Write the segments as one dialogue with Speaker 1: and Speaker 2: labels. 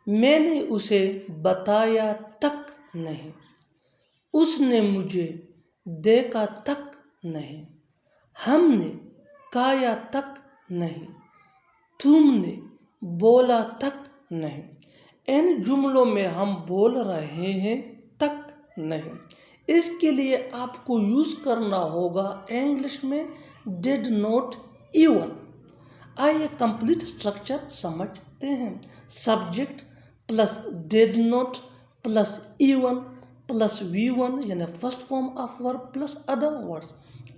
Speaker 1: میں نے اسے بتایا تک نہیں، اس نے مجھے دیکھا تک نہیں، ہم نے کہا تک نہیں، تم نے بولا تک نہیں۔ ان جملوں میں ہم بول رہے ہیں تک نہیں، اس کے لیے آپ کو یوز کرنا ہوگا انگلش میں ڈیڈ ناٹ ایون۔ آئیے کمپلیٹ اسٹرکچر سمجھتے ہیں۔ Subject plus did not plus even plus V one یعنی first form of verb plus other words.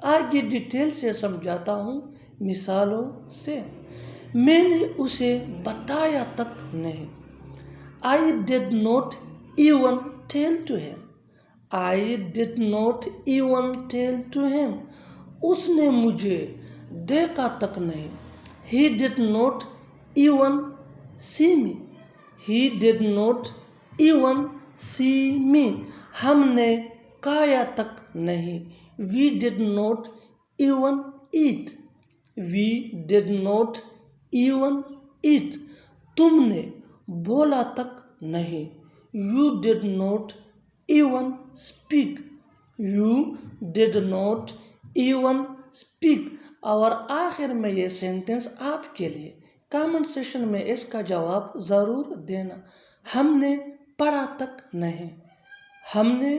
Speaker 1: آگے ڈیٹیل سے سمجھاتا ہوں مثالوں سے۔ میں نے اسے بتایا تک نہیں، I did not even tell to him. I did not even tell to him. اس نے مجھے دیکھا تک نہیں، He did not even see me. He did not even see me. ہم نے کھایا تک نہیں، We did not even eat. We did not even eat. تم نے بولا تک نہیں، You did not even speak. You did not even speak. اور آخر میں یہ سینٹنس آپ کے لیے کامنٹ سیکشن میں اس کا جواب ضرور دینا۔ ہم نے پڑھا تک نہیں، ہم نے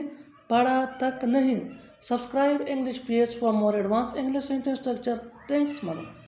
Speaker 1: پڑھا تک نہیں۔ Subscribe English page for more advance English sentence structure. Thanks mother.